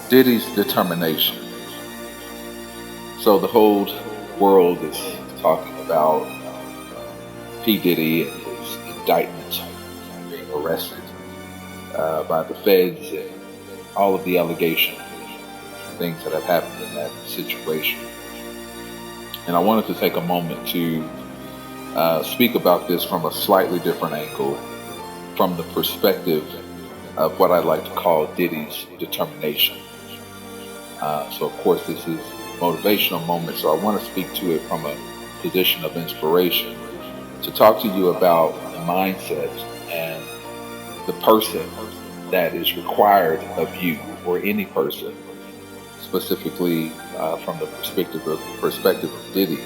Diddy's determination. So the whole world is talking about P. Diddy and his indictment, being arrested by the feds, and all of the allegations, things that have happened in that situation. And I wanted to take a moment to speak about this from a slightly different angle, from the perspective of what I like to call Diddy's determination. So, of course, this is a motivational moment, so I want to speak to it from a position of inspiration to talk to you about the mindset and the person that is required of you, or any person, specifically from the perspective of Diddy,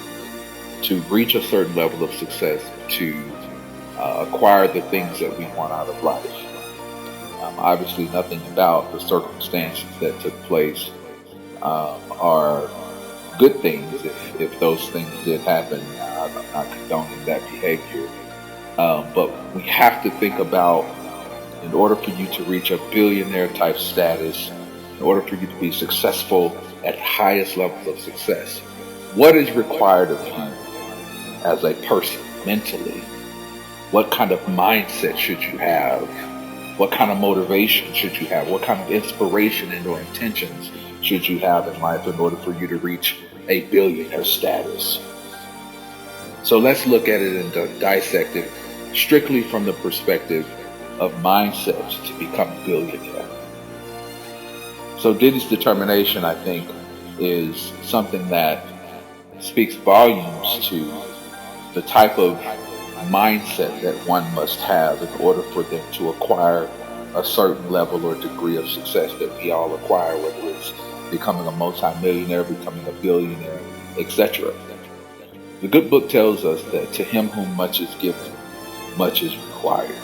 to reach a certain level of success, to acquire the things that we want out of life. Obviously, nothing about the circumstances that took place are good things. If those things did happen, I'm not condoning that behavior. But we have to think about, in order for you to reach a billionaire type status, in order for you to be successful at highest levels of success, what is required of you as a person mentally? What kind of mindset should you have? What kind of motivation should you have? What kind of inspiration and or intentions should you have in life in order for you to reach a billionaire status? So let's look at it and dissect it strictly from the perspective of mindset to become a billionaire. So Diddy's determination, I think, is something that speaks volumes to the type of mindset that one must have in order for them to acquire a certain level or degree of success that we all acquire, whether it's becoming a multimillionaire, becoming a billionaire, etc. The good book tells us that to him whom much is given, much is required.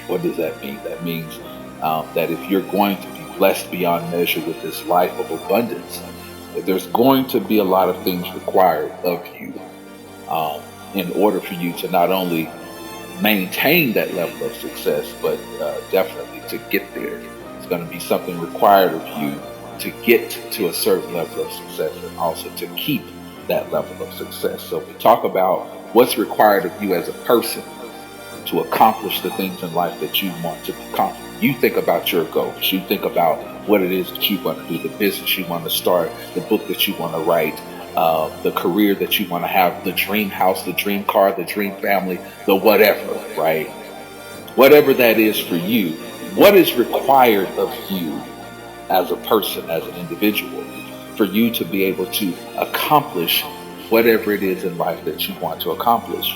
What does that mean? That means that if you're going to be blessed beyond measure with this life of abundance, that there's going to be a lot of things required of you in order for you to not only maintain that level of success, but definitely to get there. It's going to be something required of you to get to a certain level of success, and also to keep that level of success. So if we talk about what's required of you as a person to accomplish the things in life that you want to accomplish, you think about your goals. You think about what it is that you want to do, the business you want to start, the book that you want to write, the career that you want to have, the dream house, the dream car, the dream family, the whatever, right? Whatever that is for you, what is required of you as a person, as an individual, for you to be able to accomplish whatever it is in life that you want to accomplish?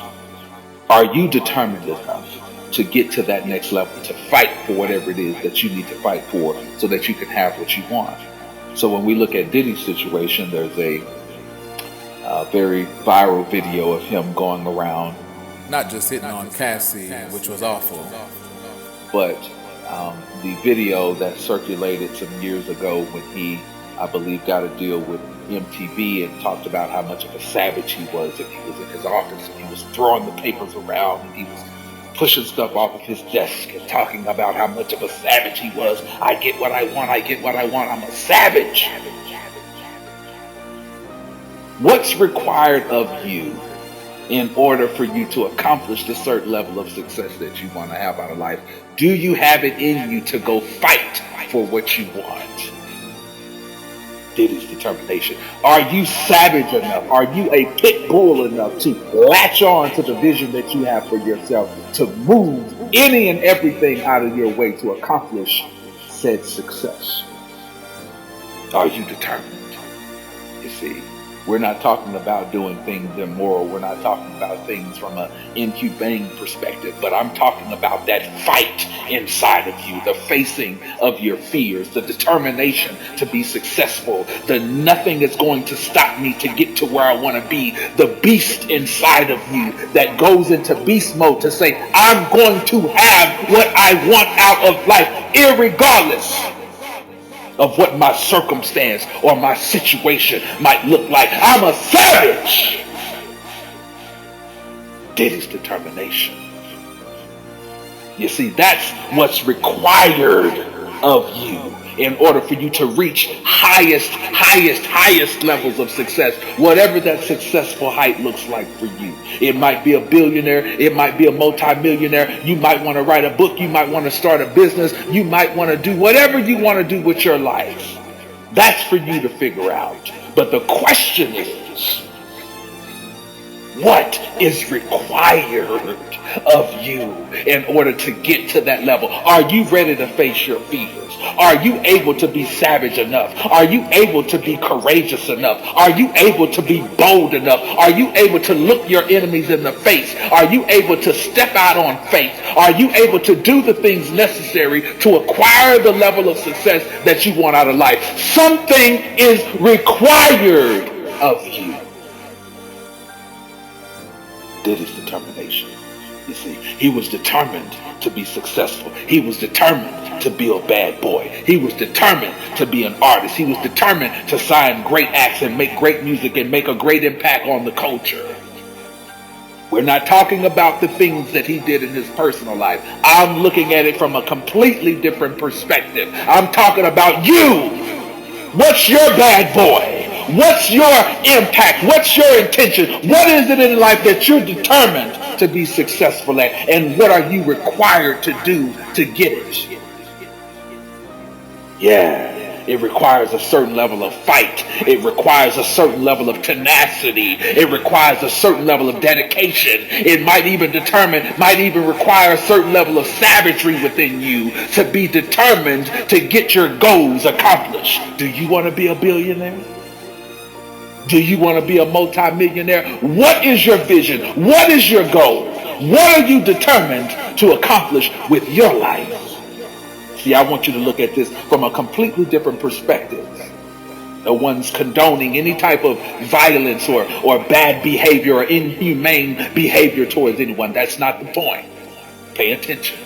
Are you determined enough to get to that next level, to fight for whatever it is that you need to fight for so that you can have what you want? So when we look at Diddy's situation, there's a very viral video of him going around, not just hitting on Cassie, which was awful, but the video that circulated some years ago when he, I believe, got a deal with MTV and talked about how much of a savage he was, and he was in his office and he was throwing the papers around and he was pushing stuff off of his desk and talking about how much of a savage he was. I get what I want, I get what I want, I'm a savage. What's required of you in order for you to accomplish the certain level of success that you want to have out of life? Do you have it in you to go fight for what you want? Diddy's determination. Are you savage enough? Are you a pit bull enough to latch on to the vision that you have for yourself, to move any and everything out of your way to accomplish said success? Are you determined? You see, we're not talking about doing things immoral. We're not talking about things from an inhumane perspective, but I'm talking about that fight inside of you, the facing of your fears, the determination to be successful, the nothing is going to stop me to get to where I want to be, the beast inside of you that goes into beast mode to say, I'm going to have what I want out of life, irregardless of what my circumstance or my situation might look like. I'm a savage. Diddy's determination. You see, that's what's required of you in order for you to reach highest levels of success, whatever that successful height looks like for you. It might be a billionaire, it might be a multimillionaire, you might want to write a book, you might want to start a business, you might want to do whatever you want to do with your life. That's for you to figure out. But the question is, what is required of you in order to get to that level? Are you ready to face your fears? Are you able to be savage enough? Are you able to be courageous enough? Are you able to be bold enough? Are you able to look your enemies in the face? Are you able to step out on faith? Are you able to do the things necessary to acquire the level of success that you want out of life? Something is required of you. Diddy's determination. You see, he was determined to be successful. He was determined to be a bad boy. He was determined to be an artist. He was determined to sign great acts and make great music and make a great impact on the culture. We're not talking about the things that he did in his personal life. I'm looking at it from a completely different perspective. I'm talking about you. What's your bad boy? What's your impact? What's your intention? What is it in life that you're determined to be successful at? And what are you required to do to get it? Yeah, it requires a certain level of fight. It requires a certain level of tenacity. It requires a certain level of dedication. It might even require a certain level of savagery within you to be determined to get your goals accomplished. Do you want to be a billionaire? Do you want to be a multimillionaire? What is your vision? What is your goal? What are you determined to accomplish with your life? See, I want you to look at this from a completely different perspective. No one's condoning any type of violence or bad behavior or inhumane behavior towards anyone. That's not the point. Pay attention.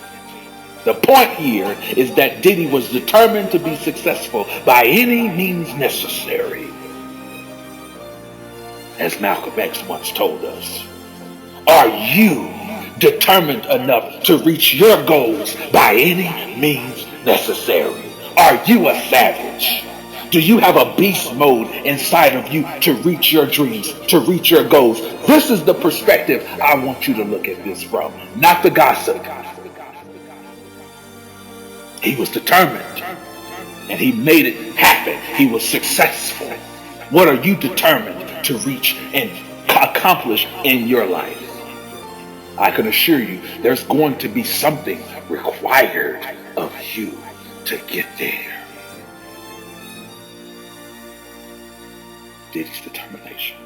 The point here is that Diddy was determined to be successful by any means necessary. As Malcolm X once told us, are you determined enough to reach your goals by any means necessary? Are you a savage? Do you have a beast mode inside of you to reach your dreams, to reach your goals? This is the perspective I want you to look at this from, not the gossip. He was determined, and he made it happen. He was successful. What are you determined to reach and accomplish in your life? I can assure you there's going to be something required of you to get there. Diddy's determination.